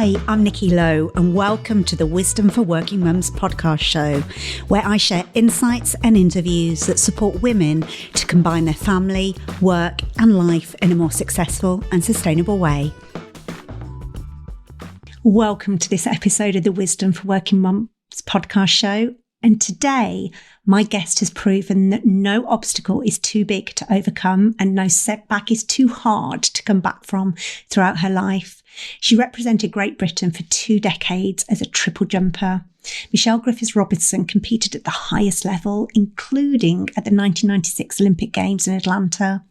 Hi, I'm Nikki Lowe, and welcome to the Wisdom for Working Mums podcast show, where I share insights and interviews that support women to combine their family, work, and life in a more successful and sustainable way. Welcome to this episode of the Wisdom for Working Mums podcast show. And today, my guest has proven that no obstacle is too big to overcome and no setback is too hard to come back from throughout her life. She represented Great Britain for 2 decades as a triple jumper. Michelle Griffith Robinson competed at the highest level, including at the 1996 Olympic Games in Atlanta.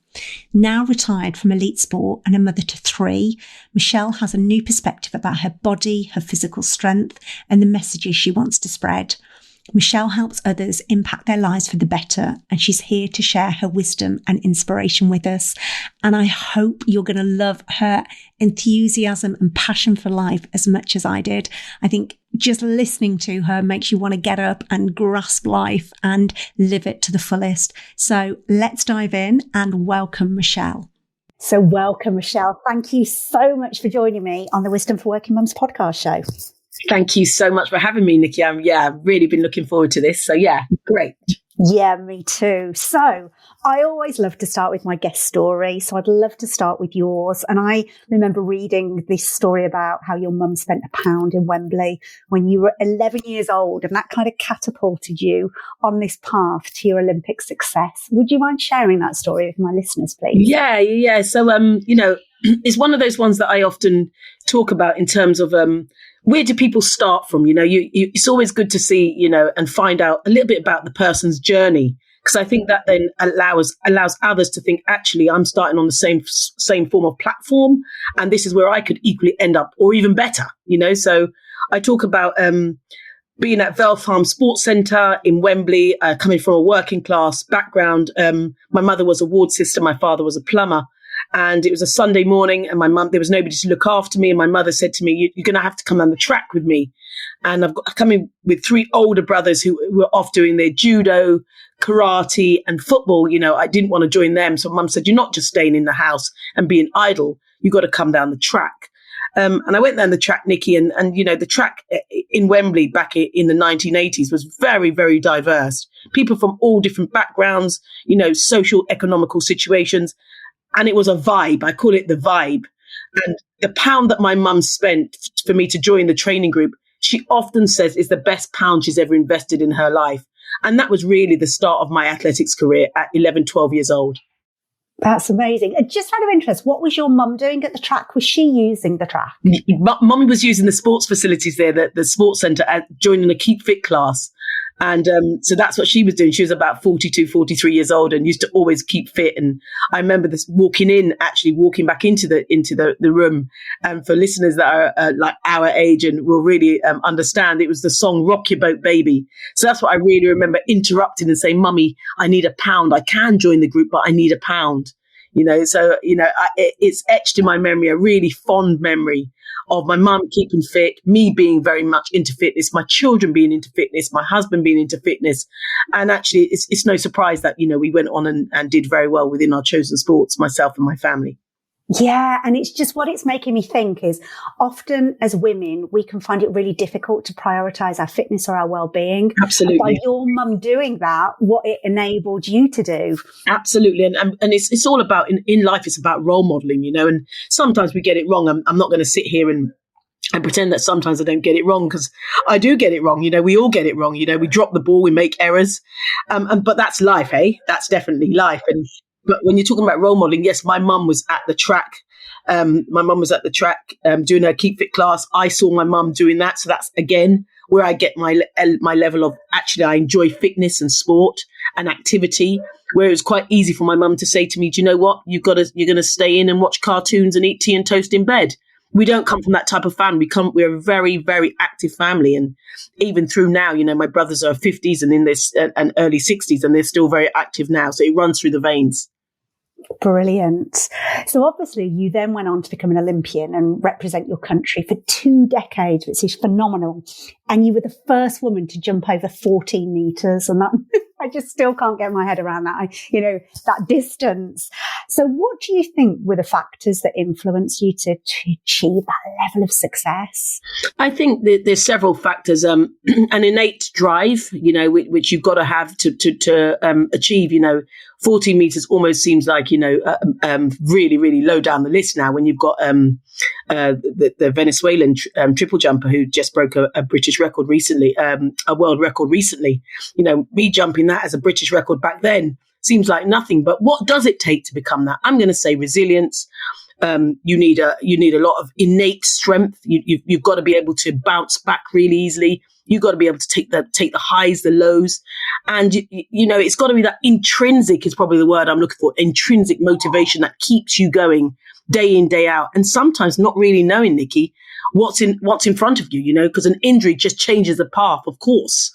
Now retired from elite sport and a mother to 3, Michelle has a new perspective about her body, her physical strength, and the messages she wants to spread. Michelle helps others impact their lives for the better, and she's here to share her wisdom and inspiration with us. And I hope you're going to love her enthusiasm and passion for life as much as I did. I think just listening to her makes you want to get up and grasp life and live it to the fullest. So let's dive in and welcome Michelle. So welcome, Michelle. Thank you so much for joining me on the Wisdom for Working Mums podcast show. Thank you so much for having me, Nikki. I've really been looking forward to this. So great. Yeah, me too. So I always love to start with my guest story. So I'd love to start with yours. And I remember reading this story about how your mum spent £1 in Wembley when you were 11 years old. And that kind of catapulted you on this path to your Olympic success. Would you mind sharing that story with my listeners, please? Yeah. So, it's one of those ones that I often talk about in terms of, where do people start from? It's always good to see, and find out a little bit about the person's journey, because I think that then allows others to think, actually, I'm starting on the same form of platform, and this is where I could equally end up, or even better. So I talk about being at Vale Farm Sports Centre in Wembley, coming from a working class background. My mother was a ward sister, my father was a plumber. And it was a Sunday morning, and there was nobody to look after me. And my mother said to me, "You're going to have to come on the track with me." And I come in with 3 older brothers who were off doing their judo, karate, and football. I didn't want to join them. So Mum said, "You're not just staying in the house and being idle. You got to come down the track." And I went down the track, Nikki, and the track in Wembley back in the 1980s was very, very diverse. People from all different backgrounds, social, economical situations. And it was a vibe. I call it the vibe. And the £1 that my mum spent for me to join the training group, she often says is the best £1 she's ever invested in her life. And that was really the start of my athletics career at 11, 12 years old. That's amazing. And just out of interest, what was your mum doing at the track? Was she using the track? Mummy was using the sports facilities there, the sports centre, joining a Keep Fit class. And so that's what she was doing. She was about 42, 43 years old and used to always keep fit. And I remember this walking back into the room. And for listeners that are like our age and will really understand, it was the song Rock Your Boat Baby. So that's what I really remember, interrupting and saying, "Mummy, I need £1. I can join the group, but I need £1. It's etched in my memory, a really fond memory of my mum keeping fit, me being very much into fitness, my children being into fitness, my husband being into fitness. And actually, it's no surprise that, we went on and did very well within our chosen sports, myself and my family. Yeah. And it's just what it's making me think is often as women, we can find it really difficult to prioritise our fitness or our well-being. Absolutely. And by your mum doing that, what it enabled you to do. Absolutely. And it's all about, in life, it's about role modelling, and sometimes we get it wrong. I'm not going to sit here and pretend that sometimes I don't get it wrong, because I do get it wrong. We all get it wrong. We drop the ball, we make errors. But that's life, eh? That's definitely life. But when you're talking about role modelling, yes, my mum was at the track. Doing her Keep Fit class. I saw my mum doing that. So that's, again, where I get my level of, actually, I enjoy fitness and sport and activity, where it was quite easy for my mum to say to me, "Do you know what? You're going to stay in and watch cartoons and eat tea and toast in bed." We don't come from that type of family. We're a very, very active family. And even through now, my brothers are 50s and in this and early 60s, and they're still very active now. So it runs through the veins. Brilliant. So obviously you then went on to become an Olympian and represent your country for 2 decades, which is phenomenal. And you were the first woman to jump over 14 meters. And that, I just still can't get my head around that, that distance. So what do you think were the factors that influenced you to achieve that level of success? I think that there's several factors. An innate drive, which you've got to have to achieve. 14 meters almost seems like really, really low down the list now. When you've got the Venezuelan triple jumper who just broke a British record recently, a world record recently. Me jumping that as a British record back then seems like nothing. But what does it take to become that? I'm going to say resilience. You need a lot of innate strength. You've got to be able to bounce back really easily. You've got to be able to take the highs, the lows, and it's got to be that intrinsic is probably the word I'm looking for. Intrinsic motivation that keeps you going day in, day out, and sometimes not really knowing, Nikki, what's in front of you. Because an injury just changes the path, of course.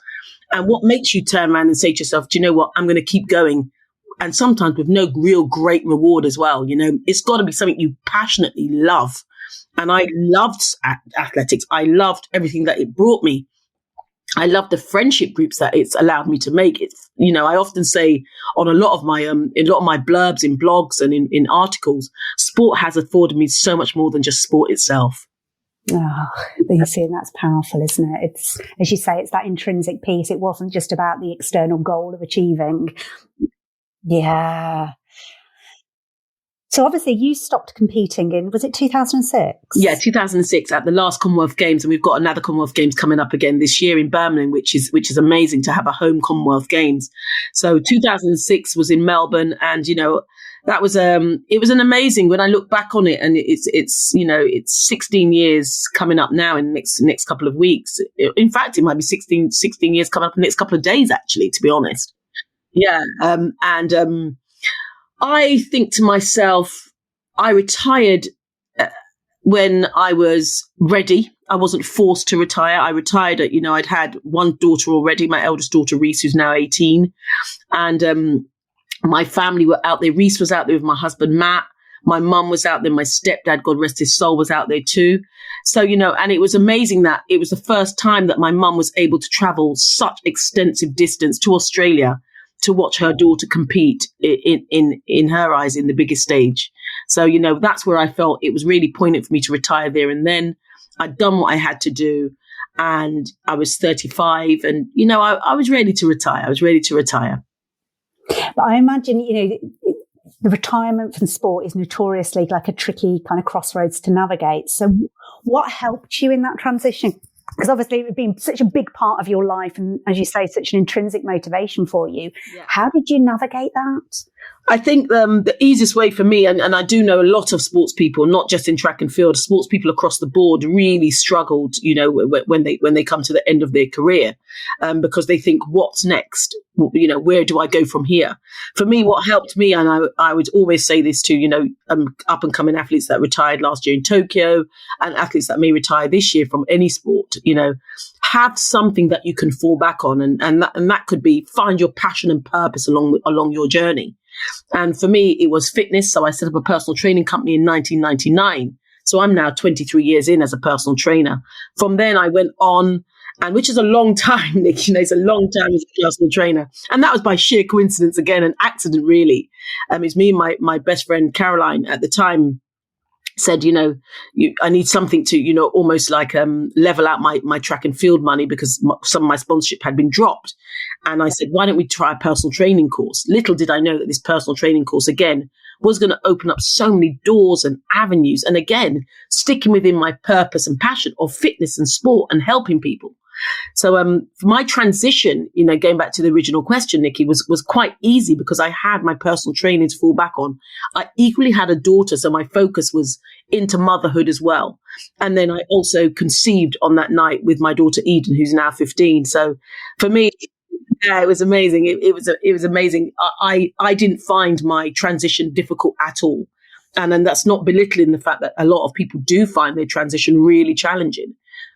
And what makes you turn around and say to yourself, do you know what? I'm going to keep going. And sometimes with no real great reward as well. It's got to be something you passionately love. And I loved athletics. I loved everything that it brought me. I love the friendship groups that it's allowed me to make. I often say on a lot of my blurbs in blogs and in articles, sport has afforded me so much more than just sport itself. Oh, you see, and that's powerful, isn't it? It's, as you say, it's that intrinsic piece. It wasn't just about the external goal of achieving. Yeah. So obviously you stopped competing was it 2006? Yeah, 2006 at the last Commonwealth Games, and we've got another Commonwealth Games coming up again this year in Birmingham, which is amazing to have a home Commonwealth Games. So 2006 was in Melbourne, and that was it was an amazing. When I look back on it, and it's 16 years coming up now in the next couple of weeks. In fact, it might be 16 years coming up in the next couple of days, actually, to be honest. Yeah, I think to myself, I retired when I was ready. I wasn't forced to retire. I retired at, I'd had one daughter already, my eldest daughter, Reese, who's now 18. And my family were out there. Reese was out there with my husband, Matt. My mum was out there. My stepdad, God rest his soul, was out there too. So, and it was amazing that it was the first time that my mum was able to travel such extensive distance to Australia to watch her daughter compete in her eyes in the biggest stage. So, that's where I felt it was really poignant for me to retire there. And then I'd done what I had to do, and I was 35, and, I was ready to retire. I was ready to retire. But I imagine, the retirement from sport is notoriously like a tricky kind of crossroads to navigate. So what helped you in that transition? Because obviously it would be such a big part of your life, and as you say, such an intrinsic motivation for you. Yeah. How did you navigate that? I think the easiest way for me, and I do know a lot of sports people, not just in track and field, sports people across the board really struggled, when they come to the end of their career, because they think, what's next? Where do I go from here? For me, what helped me, and I would always say this to, up and coming athletes that retired last year in Tokyo, and athletes that may retire this year from any sport, have something that you can fall back on. And that could be find your passion and purpose along your journey. And for me, it was fitness. So I set up a personal training company in 1999. So I'm now 23 years in as a personal trainer. From then I went on, and which is a long time, Nick, it's a long time as a personal trainer. And that was by sheer coincidence, again, an accident, really. It's me and my best friend, Caroline, at the time, said, I need something to, almost like level out my track and field money, because some of my sponsorship had been dropped. And I said, why don't we try a personal training course? Little did I know that this personal training course, again, was going to open up so many doors and avenues. And again, sticking within my purpose and passion of fitness and sport and helping people. So for my transition, going back to the original question, Nikki, was quite easy because I had my personal training to fall back on. I equally had a daughter, so my focus was into motherhood as well. And then I also conceived on that night with my daughter Eden, who's now 15. So for me, yeah, it was amazing. It was amazing. I didn't find my transition difficult at all. And then that's not belittling the fact that a lot of people do find their transition really challenging.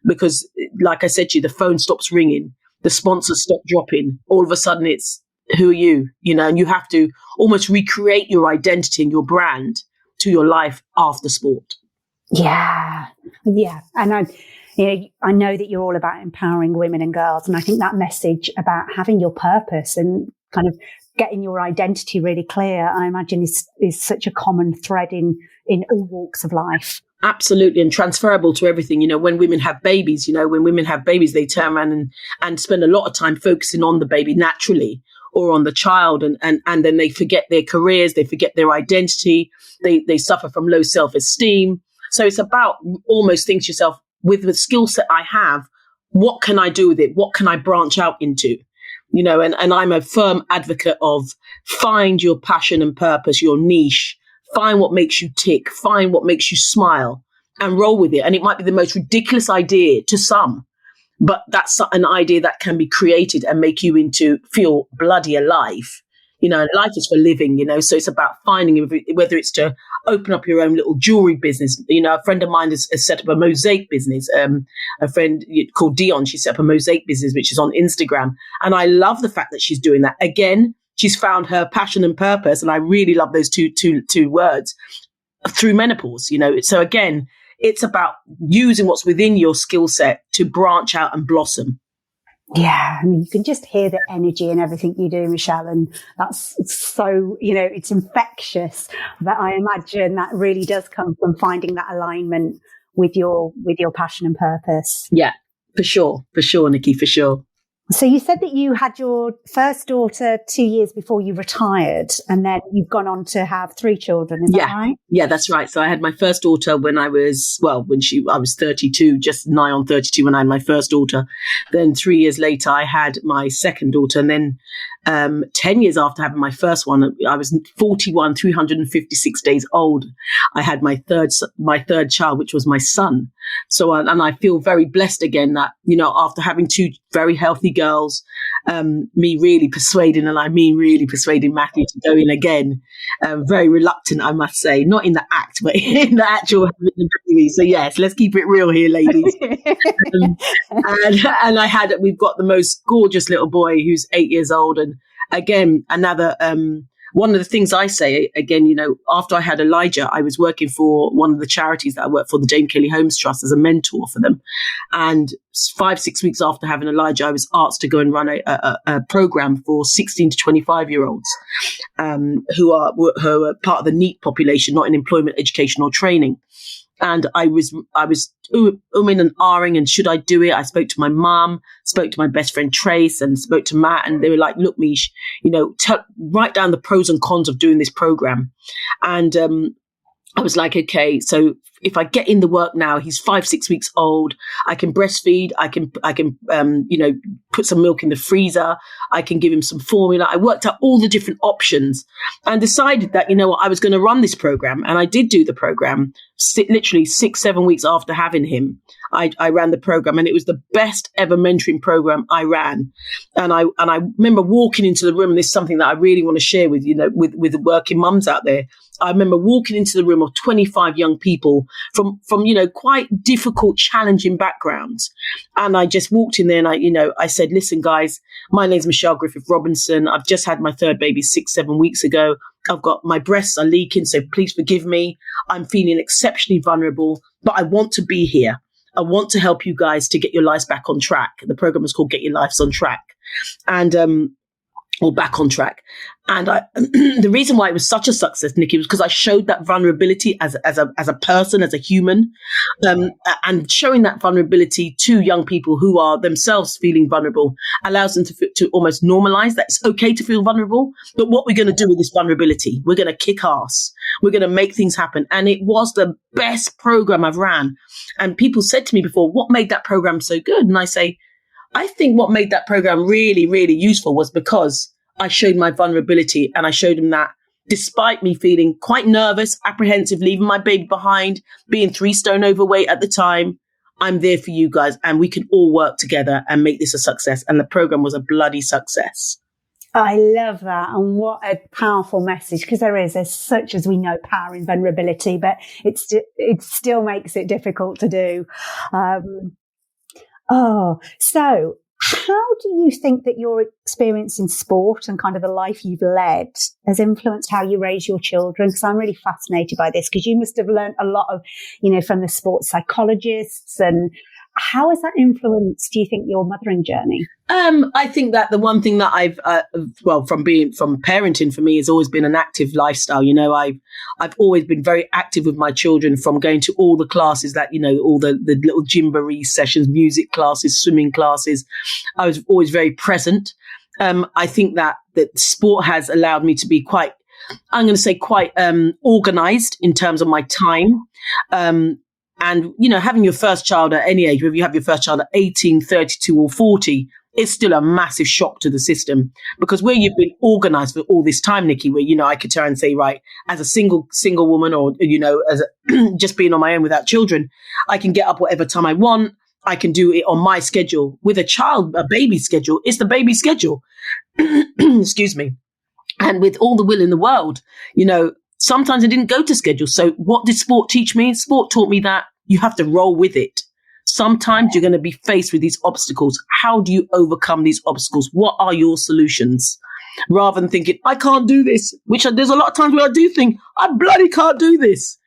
Because, like I said to you, the phone stops ringing, the sponsors stop dropping. All of a sudden, it's who are you? And you have to almost recreate your identity and your brand to your life after sport. Yeah, and I know that you're all about empowering women and girls, and I think that message about having your purpose and kind of getting your identity really clear, I imagine is such a common thread in all walks of life. Absolutely, and transferable to everything. When women have babies, they turn around and spend a lot of time focusing on the baby naturally, or on the child, and then they forget their careers, they forget their identity, they suffer from low self-esteem. So it's about almost think to yourself, with the skill set I have, what can I do with it? What can I branch out into? And I'm a firm advocate of find your passion and purpose, your niche, find what makes you tick, find what makes you smile, and roll with it. And it might be the most ridiculous idea to some, but that's an idea that can be created and make you feel bloody alive. Life is for living, so it's about finding, whether it's to open up your own little jewelry business. A friend of mine has set up a mosaic business. A friend called Dion, she set up a mosaic business, which is on Instagram. And I love the fact that she's doing that. Again, she's found her passion and purpose. And I really love those two words through menopause, So again, it's about using what's within your skill set to branch out and blossom. Yeah, I mean, you can just hear the energy in everything you do, Michelle, and that's so, it's infectious. But I imagine that really does come from finding that alignment with your passion and purpose. Yeah, for sure, Nikki, for sure. So you said that you had your first daughter 2 years before you retired, and then you've gone on to have 3 children. Is that right? Yeah, that's right. So I had my first daughter when I was 32, just nigh on 32 when I had my first daughter. Then 3 years later, I had my second daughter. And then 10 years after having my first one, I was 41, 356 days old. I had my third child, which was my son. So, and I feel very blessed again that, after having 2 very healthy girls, me really persuading Matthew to go in again. Very reluctant, I must say, not in the act, but in the actual baby. So yes, let's keep it real here, ladies. And we've got the most gorgeous little boy who's 8 years old. And again, another, one of the things I say, again, after I had Elijah, I was working for one of the charities that I work for, the Jane Kelly Holmes Trust, as a mentor for them. And 5-6 weeks after having Elijah, I was asked to go and run a program for 16 to 25-year-olds who are part of the NEET population, not in employment, education or training. And I was umming and ahhing, and should I do it? I spoke to my mum, spoke to my best friend Trace, and spoke to Matt, and they were like, look, Mish, write down the pros and cons of doing this program. And I was like, okay, so if I get in the work now, he's 5-6 weeks old. I can breastfeed. I can put some milk in the freezer. I can give him some formula. I worked out all the different options and decided that, I was going to run this program. And I did do the program. Literally 6-7 weeks after having him, I ran the program, and it was the best ever mentoring program I ran. And I remember walking into the room, and this is something that I really want to share with, with the working mums out there. I remember walking into the room of 25 young people from quite difficult, challenging backgrounds. And I just walked in there, and I said, listen, guys, my name's Michelle Griffith Robinson. I've just had my third baby 6-7 weeks ago. I've got, my breasts are leaking, so please forgive me. I'm feeling exceptionally vulnerable, but I want to be here. I want to help you guys to get your lives back on track. The program is called Get Your Lives on Track. And, or back on track. And the reason why it was such a success, Nikki, was because I showed that vulnerability as a person, as a human, and showing that vulnerability to young people who are themselves feeling vulnerable allows them to almost normalize that it's okay to feel vulnerable. But what we're going to do with this vulnerability, we're going to kick ass. We're going to make things happen. And it was the best program I've ran. And people said to me before, what made that program so good? And I say, I think what made that program really, really useful was because I showed my vulnerability, and I showed them that despite me feeling quite nervous, apprehensive, leaving my baby behind, being 3 stone overweight at the time, I'm there for you guys, and we can all work together and make this a success. And the program was a bloody success. I love that. And what a powerful message, because there's such, as we know, power in vulnerability, but it still makes it difficult to do. So how do you think that your experience in sport and kind of the life you've led has influenced how you raise your children? Because I'm really fascinated by this, because you must have learned a lot of, from the sports psychologists and how has that influenced, do you think, your mothering journey? I think that the one thing that I've, from parenting for me has always been an active lifestyle. You know, I've always been very active with my children, from going to all the classes that, you know, all the little gymboree sessions, music classes, swimming classes. I was always very present. I think that sport has allowed me to be quite organized in terms of my time. And, you know, having your first child at any age, whether you have your first child at 18, 32 or 40, it's still a massive shock to the system, because where you've been organized for all this time, Nikki, where, you know, I could turn and say, right, as a single woman, or, you know, just being on my own without children, I can get up whatever time I want. I can do it on my schedule. With a baby schedule, it's the baby schedule. Excuse me. And with all the will in the world, you know, sometimes I didn't go to schedule. So what did sport teach me? Sport taught me that you have to roll with it. Sometimes you're going to be faced with these obstacles. How do you overcome these obstacles? What are your solutions? Rather than thinking, I can't do this, which there's a lot of times where I do think, I bloody can't do this.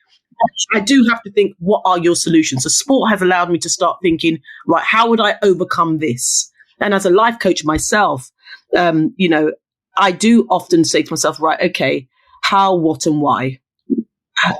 I do have to think, what are your solutions? So sport has allowed me to start thinking, right, how would I overcome this? And as a life coach myself, you know, I do often say to myself, right, okay, how, what, and why?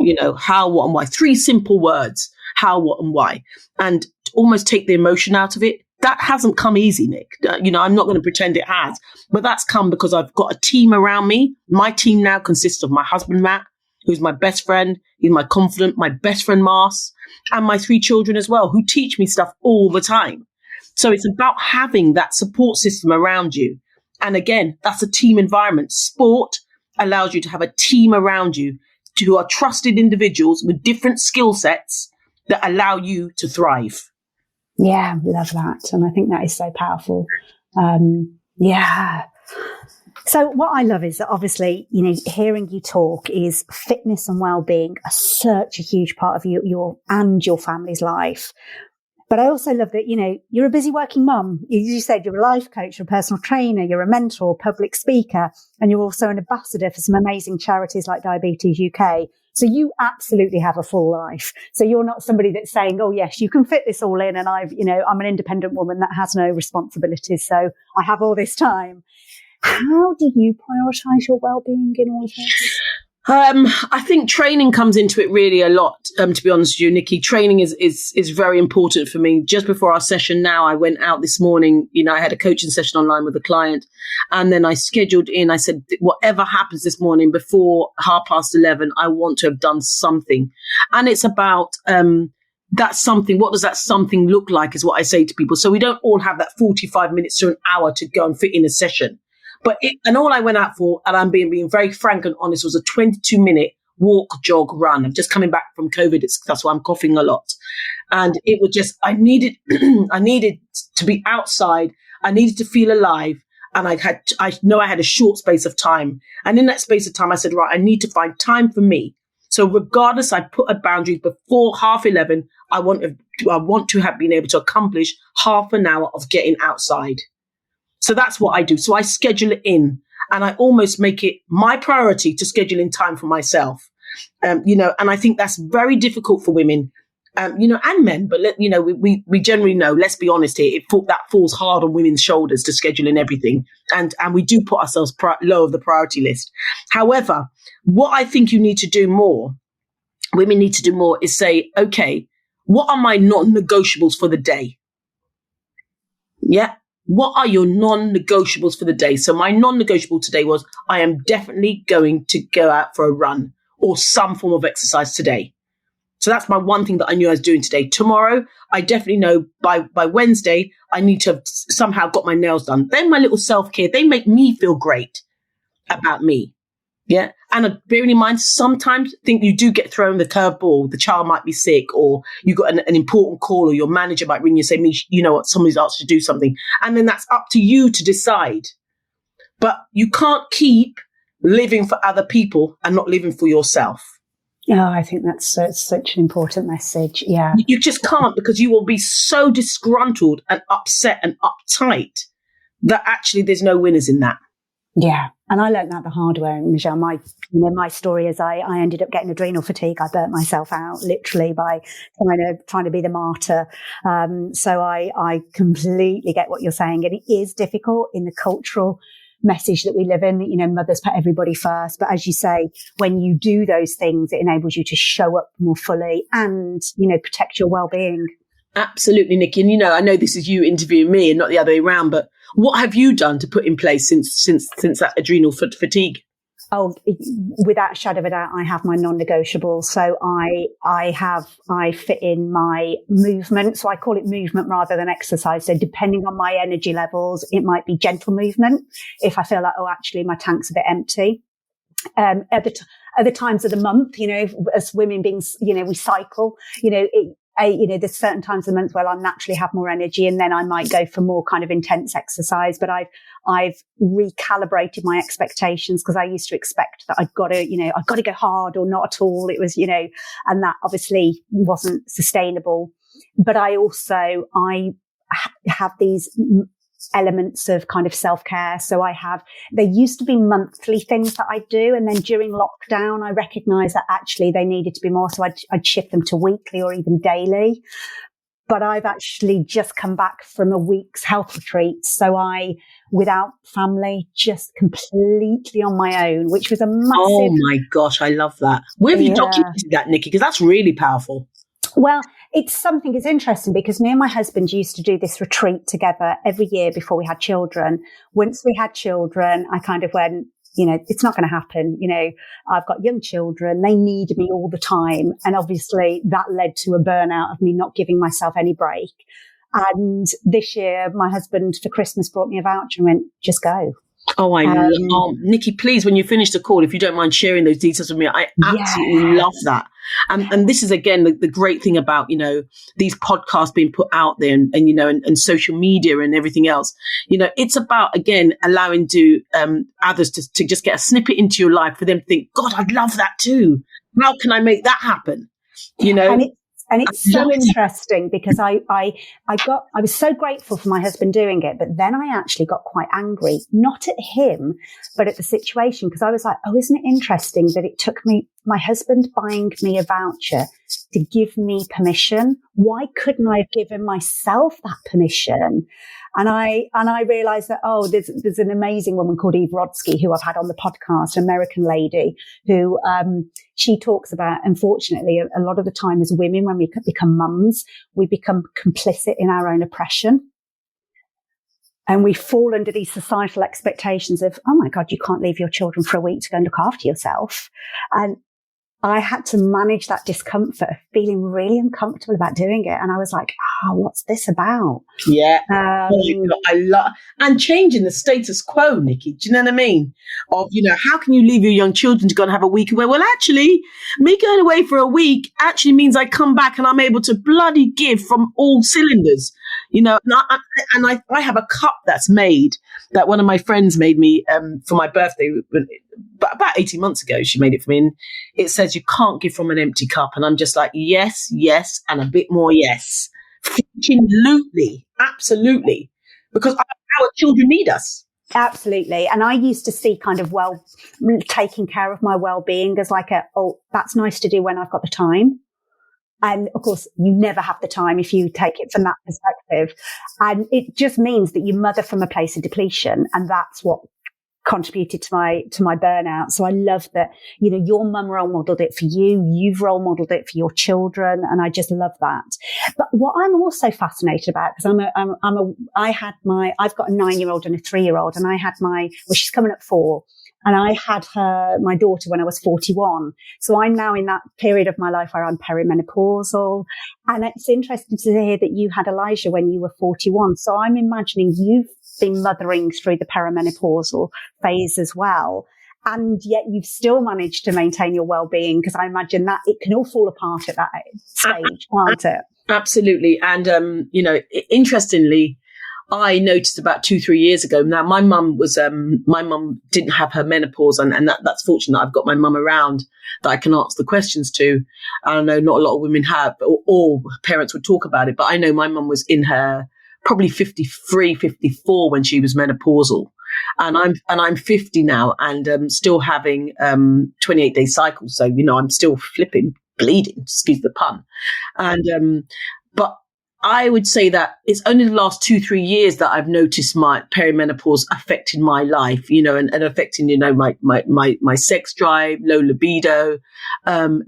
You know, how, what, and why? 3 simple words. How, what, and why? And almost take the emotion out of it. That hasn't come easy, Nick. You know, I'm not going to pretend it has. But that's come because I've got a team around me. My team now consists of my husband, Matt, who's my best friend. He's my confidant, my best friend, Mars, and my 3 children as well, who teach me stuff all the time. So it's about having that support system around you. And again, that's a team environment. Sport allows you to have a team around you who are trusted individuals with different skill sets that allow you to thrive. Yeah, love that. And I think that is so powerful. Yeah. So what I love is that obviously, you know, hearing you talk is fitness and well-being are such a huge part of your and your family's life. But I also love that, you know, you're a busy working mum. As you said, you're a life coach, you're a personal trainer, you're a mentor, public speaker, and you're also an ambassador for some amazing charities like Diabetes UK. So you absolutely have a full life. So you're not somebody that's saying, oh, yes, you can fit this all in. And I'm an independent woman that has no responsibilities. So I have all this time. How do you prioritize your well-being in all of this? I think training comes into it really a lot, to be honest with you, Nikki. Training is very important for me. Just before our session now, I went out this morning, you know, I had a coaching session online with a client, and then I scheduled in, I said, whatever happens this morning before 11:30, I want to have done something. And it's about that something. What does that something look like is what I say to people. So we don't all have that 45 minutes to an hour to go and fit in a session. And all I went out for, and I'm being very frank and honest, was a 22-minute walk, jog, run. I'm just coming back from COVID. That's why I'm coughing a lot. And it was just, I needed to be outside. I needed to feel alive. And I know I had a short space of time. And in that space of time, I said, right, I need to find time for me. So regardless, I put a boundary before 11:30. I want to have been able to accomplish half an hour of getting outside. So that's what I do. So I schedule it in, and I almost make it my priority to schedule in time for myself. You know, and I think that's very difficult for women, you know, and men. But, you know, we generally know, let's be honest here, that falls hard on women's shoulders to schedule in everything. And we do put ourselves low of the priority list. However, what I think women need to do more is say, okay, what are my non-negotiables for the day? Yeah. What are your non-negotiables for the day? So my non-negotiable today was, I am definitely going to go out for a run or some form of exercise today. So that's my one thing that I knew I was doing today. Tomorrow, I definitely know by Wednesday, I need to have somehow got my nails done. Then my little self-care, they make me feel great about me. Yeah. And bearing in mind, sometimes I think you do get thrown the curveball. The child might be sick, or you got an important call, or your manager might ring you and say, Mish, you know what, somebody's asked you to do something. And then that's up to you to decide. But you can't keep living for other people and not living for yourself. Oh, I think that's such an important message. Yeah. You just can't, because you will be so disgruntled and upset and uptight that actually there's no winners in that. Yeah. And I learned that the hard way, Michelle. My story is I ended up getting adrenal fatigue. I burnt myself out literally by trying to be the martyr. So I completely get what you're saying. And it is difficult in the cultural message that we live in, mothers put everybody first. But as you say, when you do those things, it enables you to show up more fully and, protect your well-being. Absolutely, Nikki. And, I know this is you interviewing me and not the other way around, but what have you done to put in place since that adrenal fatigue? Oh, without a shadow of a doubt, I have my non-negotiables. So I fit in my movement. So I call it movement rather than exercise. So depending on my energy levels, it might be gentle movement. If I feel like, actually my tank's a bit empty. Other times of the month, as women beings, we cycle, there's certain times of the month where I'll naturally have more energy, and then I might go for more kind of intense exercise. But I've recalibrated my expectations, because I used to expect that I've got to go hard or not at all. It was, and that obviously wasn't sustainable. But I have these elements of kind of self-care. So there used to be monthly things that I do. And then during lockdown, I recognized that actually they needed to be more. So I'd shift them to weekly or even daily. But I've actually just come back from a week's health retreat. So without family, just completely on my own, which was a massive... Oh my gosh, I love that. Where have you documented that, Nikki? Because that's really powerful. Well, it's interesting because me and my husband used to do this retreat together every year before we had children. Once we had children, I kind of went, it's not going to happen. I've got young children. They need me all the time. And obviously that led to a burnout of me not giving myself any break. And this year, my husband for Christmas brought me a voucher and went, just go. Oh, Nikki, please, when you finish the call, if you don't mind sharing those details with me, I absolutely love that. And this is, again, the great thing about, these podcasts being put out there and social media and everything else. It's about, again, allowing others to just get a snippet into your life for them to think, God, I'd love that too. How can I make that happen? And it's so interesting because I was so grateful for my husband doing it, but then I actually got quite angry, not at him, but at the situation, because I was like, isn't it interesting that it took my husband buying me a voucher to give me permission? Why couldn't I have given myself that permission? And I realized that, there's an amazing woman called Eve Rodsky who I've had on the podcast, an American lady who, she talks about, unfortunately, a lot of the time as women, when we become mums, we become complicit in our own oppression. And we fall under these societal expectations of, oh my God, you can't leave your children for a week to go and look after yourself. And I had to manage that discomfort of feeling really uncomfortable about doing it. And I was like, what's this about? Yeah. I love, and changing the status quo, Nikki. Do you know what I mean? Of, how can you leave your young children to go and have a week away? Well, actually, me going away for a week actually means I come back and I'm able to bloody give from all cylinders. And I have a cup that's made that one of my friends made me for my birthday. About 18 months ago, she made it for me. And it says, you can't give from an empty cup. And I'm just like, yes, and a bit more yes. Absolutely. Because our children need us. Absolutely. And I used to see kind of taking care of my well-being as like that's nice to do when I've got the time. And of course, you never have the time if you take it from that perspective. And it just means that you mother from a place of depletion. And that's what contributed to my burnout. So I love that, your mum role modeled it for you. You've role modeled it for your children. And I just love that. But what I'm also fascinated about, because I've got a 9-year-old and a 3-year-old, and she's coming up 4. And I had my daughter when I was 41. So I'm now in that period of my life where I'm perimenopausal. And it's interesting to hear that you had Elijah when you were 41. So I'm imagining you've been mothering through the perimenopausal phase as well. And yet you've still managed to maintain your well-being, because I imagine that it can all fall apart at that stage, can't it? Absolutely. And, interestingly, I noticed about 2-3 years ago. Now, my mum didn't have her menopause, and that's fortunate. I've got my mum around that I can ask the questions to. I know not a lot of women have, or parents would talk about it, but I know my mum was in her probably 53, 54 when she was menopausal. I'm 50 now, and still having 28-day cycles. So I'm still flipping bleeding, excuse the pun. And but I would say that it's only the last 2-3 years that I've noticed my perimenopause affecting my life, and affecting, my sex drive, low libido,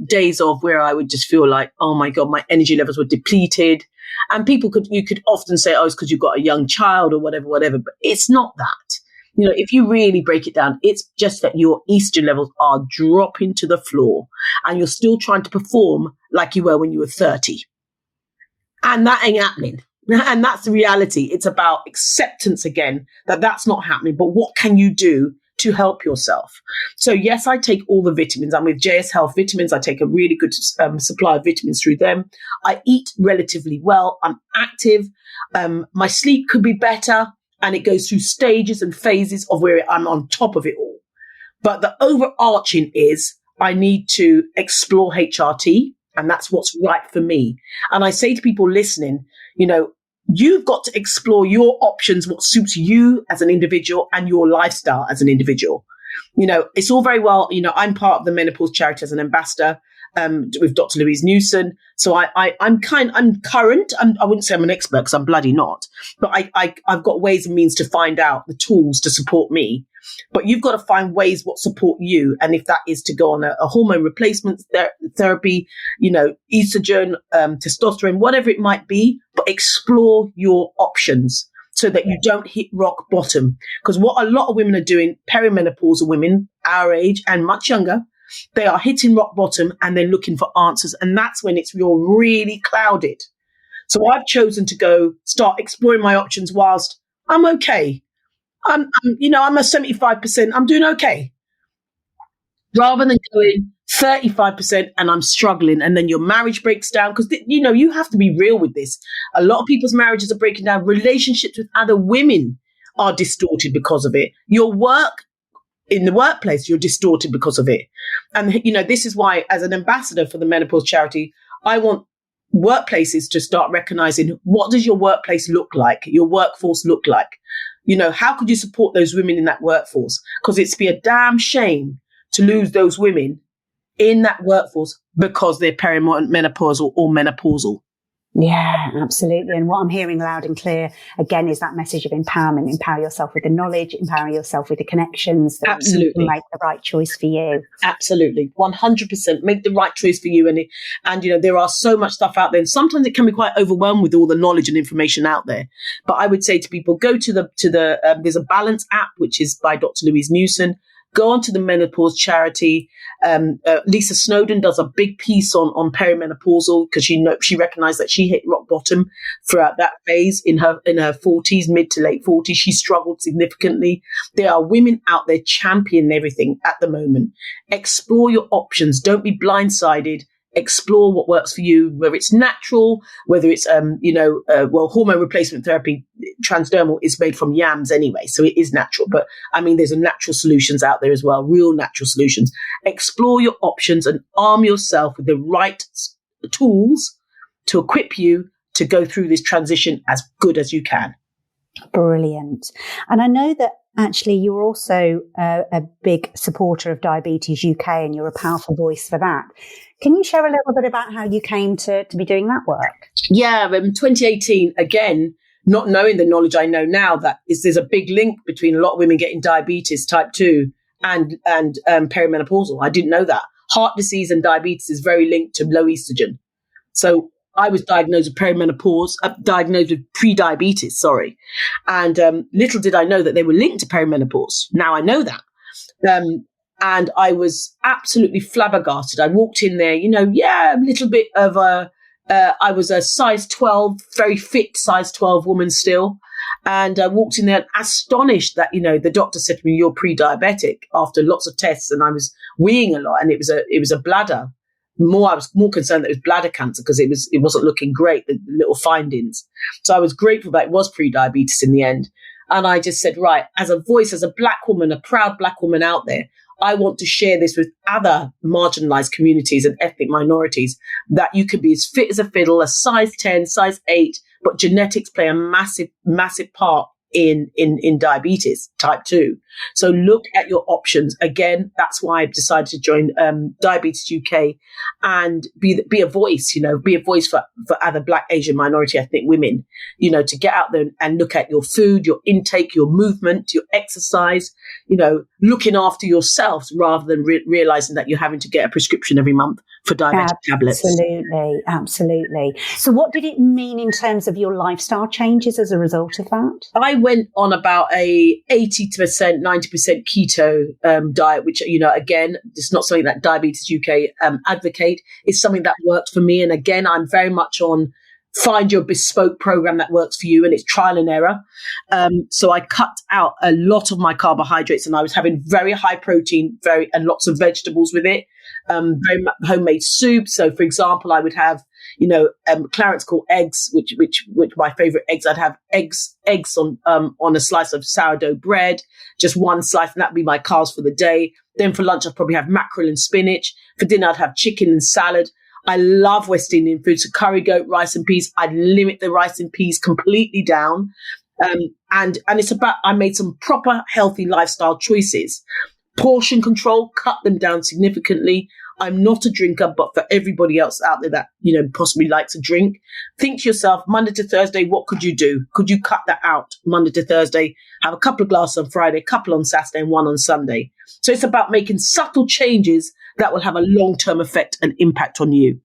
days of where I would just feel like, oh my God, my energy levels were depleted. And you could often say, oh, it's because you've got a young child or whatever, but it's not that. If you really break it down, it's just that your estrogen levels are dropping to the floor and you're still trying to perform like you were when you were 30. And that ain't happening. And that's the reality. It's about acceptance again, that that's not happening. But what can you do to help yourself? So yes, I take all the vitamins. I'm with JS Health Vitamins. I take a really good supply of vitamins through them. I eat relatively well. I'm active. My sleep could be better. And it goes through stages and phases of where I'm on top of it all. But the overarching is I need to explore HRT. And that's what's right for me. And I say to people listening, you've got to explore your options, what suits you as an individual and your lifestyle as an individual. It's all very well, I'm part of the menopause charity as an ambassador with Dr. Louise Newson. So I'm current. I wouldn't say I'm an expert because I'm bloody not, but I've got ways and means to find out the tools to support me. But you've got to find ways what support you. And if that is to go on a hormone replacement therapy, estrogen, testosterone, whatever it might be, but explore your options so that you don't hit rock bottom. Because what a lot of women are doing, perimenopausal women, our age and much younger, they are hitting rock bottom and they're looking for answers. And that's when you're really clouded. So I've chosen to go start exploring my options whilst I'm okay. I'm a 75%. I'm doing okay. Rather than going 35% and I'm struggling, and then your marriage breaks down because you have to be real with this. A lot of people's marriages are breaking down. Relationships with other women are distorted because of it. Your work in the workplace, you're distorted because of it. And this is why, as an ambassador for the menopause charity, I want workplaces to start recognizing, what does your workplace look like? Your workforce look like? How could you support those women in that workforce? Because it's be a damn shame to lose those women in that workforce because they're perimenopausal or menopausal. Yeah, absolutely. And what I'm hearing loud and clear, again, is that message of empowerment. Empower yourself with the knowledge, empower yourself with the connections. That Absolutely. You can make the right choice for you. Absolutely. 100%. Make the right choice for you. And there are so much stuff out there. And sometimes it can be quite overwhelmed with all the knowledge and information out there. But I would say to people, go to the there's a Balance app, which is by Dr. Louise Newson. Go on to the menopause charity. Lisa Snowden does a big piece on perimenopausal because she recognized that she hit rock bottom throughout that phase in her 40s, mid to late 40s. She struggled significantly. There are women out there championing everything at the moment. Explore your options. Don't be blindsided. Explore what works for you, whether it's natural, whether it's, hormone replacement therapy, transdermal is made from yams anyway. So it is natural. But there's natural solutions out there as well, real natural solutions. Explore your options and arm yourself with the right tools to equip you to go through this transition as good as you can. Brilliant. And I know that actually you're also a big supporter of Diabetes UK and you're a powerful voice for that. Can you share a little bit about how you came to be doing that work? Yeah, 2018, again, not knowing the knowledge I know now, there's a big link between a lot of women getting diabetes type 2 and perimenopausal. I didn't know that. Heart disease and diabetes is very linked to low estrogen. So I was diagnosed with pre-diabetes, sorry. And little did I know that they were linked to perimenopause. Now I know that. And I was absolutely flabbergasted. I walked in there, a little bit of I was a size 12, very fit size 12 woman still. And I walked in there astonished that, the doctor said to me, you're pre-diabetic after lots of tests. And I was weeing a lot and it was a bladder. I was more concerned that it was bladder cancer because it wasn't looking great, the little findings. So I was grateful that it was pre-diabetes in the end. And I just said, right, as a voice, as a black woman, a proud black woman out there, I want to share this with other marginalized communities and ethnic minorities that you can be as fit as a fiddle, a size 10, size 8, but genetics play a massive, massive part in diabetes type 2. So look at your options. Again, that's why I've decided to join Diabetes UK and be a voice, be a voice for other Black, Asian, minority ethnic women, to get out there and look at your food, your intake, your movement, your exercise, looking after yourself rather than realizing that you're having to get a prescription every month for diabetic tablets. Absolutely. So what did it mean in terms of your lifestyle changes as a result of that? I went on about a 80%, 90% keto diet, which, again, it's not something that Diabetes UK advocate. It's something that worked for me. And again, I'm very much on find your bespoke program that works for you, and it's trial and error. So I cut out a lot of my carbohydrates, and I was having very high protein, and lots of vegetables with it. Very homemade soup. So, for example, I would have, Clarence called eggs, which my favorite eggs. I'd have eggs on a slice of sourdough bread, just one slice, and that'd be my carbs for the day. Then for lunch, I'd probably have mackerel and spinach. For dinner, I'd have chicken and salad. I love West Indian food, so curry goat, rice and peas. I'd limit the rice and peas completely down. And it's about, I made some proper healthy lifestyle choices. Portion control, cut them down significantly. I'm not a drinker, but for everybody else out there that, possibly likes a drink, think to yourself, Monday to Thursday, what could you do? Could you cut that out Monday to Thursday, have a couple of glasses on Friday, a couple on Saturday and one on Sunday? So it's about making subtle changes that will have a long-term effect and impact on you.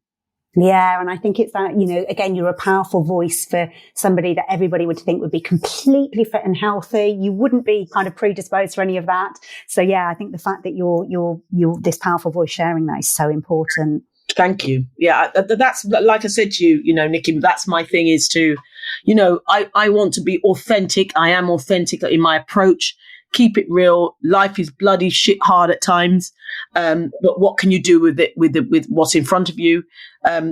Yeah. And I think it's that, again, you're a powerful voice for somebody that everybody would think would be completely fit and healthy. You wouldn't be kind of predisposed for any of that. So yeah, I think the fact that you're this powerful voice sharing that is so important. Thank you. Yeah. That's, like I said to you, Nikki, that's my thing is to, I want to be authentic. I am authentic in my approach. Keep it real. Life is bloody shit hard at times. But what can you do with it, with what's in front of you?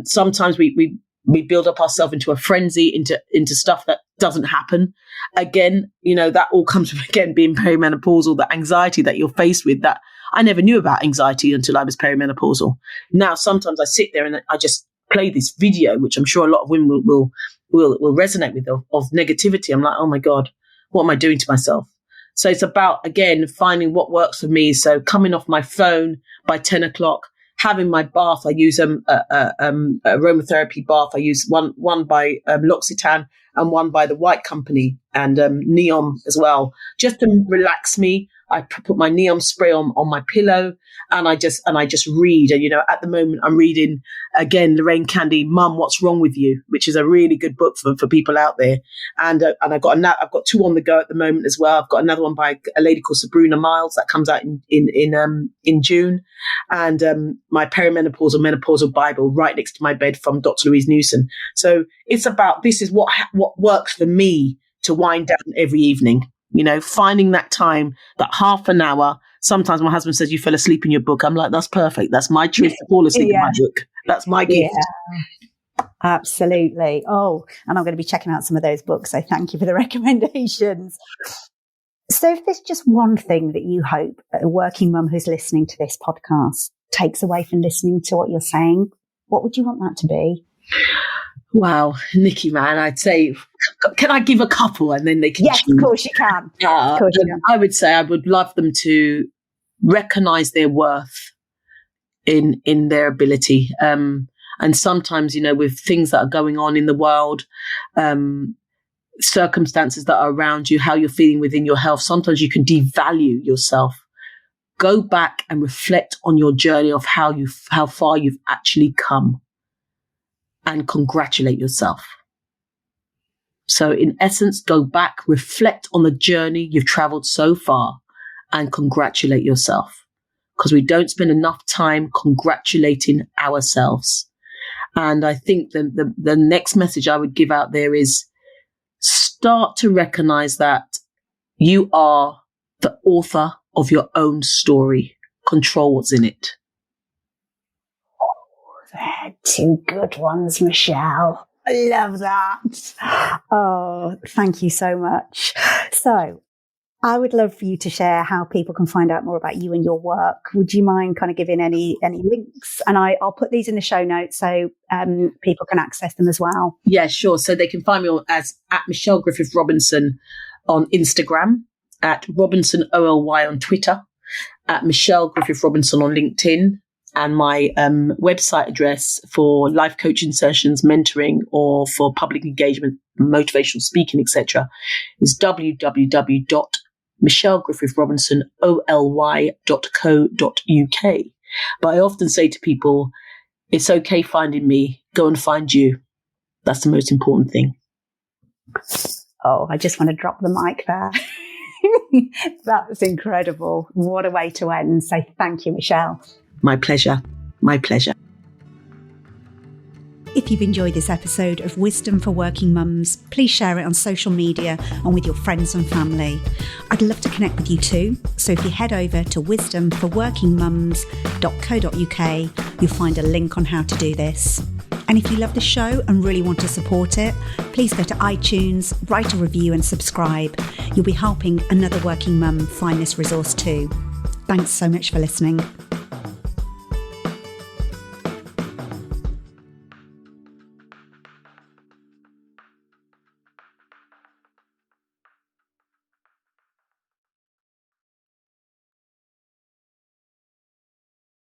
Sometimes we build up ourselves into a frenzy, into stuff that doesn't happen. Again, that all comes from, again, being perimenopausal, the anxiety that you're faced with. That I never knew about anxiety until I was perimenopausal. Now, sometimes I sit there and I just play this video, which I'm sure a lot of women will resonate with, of negativity. I'm like, oh my God, what am I doing to myself? So it's about, again, finding what works for me. So coming off my phone by 10 o'clock, having my bath. I use aromatherapy bath. I use one by L'Occitane and one by the White Company and Neom as well, just to relax me. I put my Neom spray on my pillow and I just read. And, at the moment I'm reading, again, Lorraine Candy, Mum, What's Wrong With You, which is a really good book for people out there. And I've got two on the go at the moment as well. I've got another one by a lady called Sabrina Miles that comes out in June. And my perimenopausal, menopausal Bible right next to my bed from Dr. Louise Newson. So it's about, this is what works for me to wind down every evening. Finding that time, that half an hour. Sometimes my husband says, you fell asleep in your book. I'm like, that's perfect. That's my choice to fall asleep in my book. That's my gift. Yeah, absolutely. Oh, and I'm going to be checking out some of those books. So thank you for the recommendations. So if there's just one thing that you hope a working mum who's listening to this podcast takes away from listening to what you're saying, what would you want that to be? Wow, Nikki, man, I'd say, can I give a couple and then they can Yes, choose? of course you can. Of course you can. I would say I would love them to recognize their worth in their ability. And sometimes, with things that are going on in the world, circumstances that are around you, how you're feeling within your health, sometimes you can devalue yourself. Go back and reflect on your journey of how far you've actually come. And congratulate yourself. So in essence, go back, reflect on the journey you've traveled so far and congratulate yourself. Because we don't spend enough time congratulating ourselves. And I think the next message I would give out there is start to recognize that you are the author of your own story. Control what's in it. They're two good ones, Michelle. I love that. Oh, thank you so much. So I would love for you to share how people can find out more about you and your work. Would you mind kind of giving any links? And I'll put these in the show notes so people can access them as well. Yeah, sure. So they can find me at Michelle Griffith Robinson on Instagram, at Robinson OLY on Twitter, at Michelle Griffith Robinson on LinkedIn, and my website address for life coaching sessions, mentoring, or for public engagement, motivational speaking, etc., is www.michellegriffithrobinsonoly.co.uk. But I often say to people, it's okay finding me, go and find you. That's the most important thing. Oh, I just want to drop the mic there. That was incredible. What a way to end. So thank you, Michelle. My pleasure. My pleasure. If you've enjoyed this episode of Wisdom for Working Mums, please share it on social media and with your friends and family. I'd love to connect with you too. So if you head over to wisdomforworkingmums.co.uk, you'll find a link on how to do this. And if you love the show and really want to support it, please go to iTunes, write a review and subscribe. You'll be helping another working mum find this resource too. Thanks so much for listening.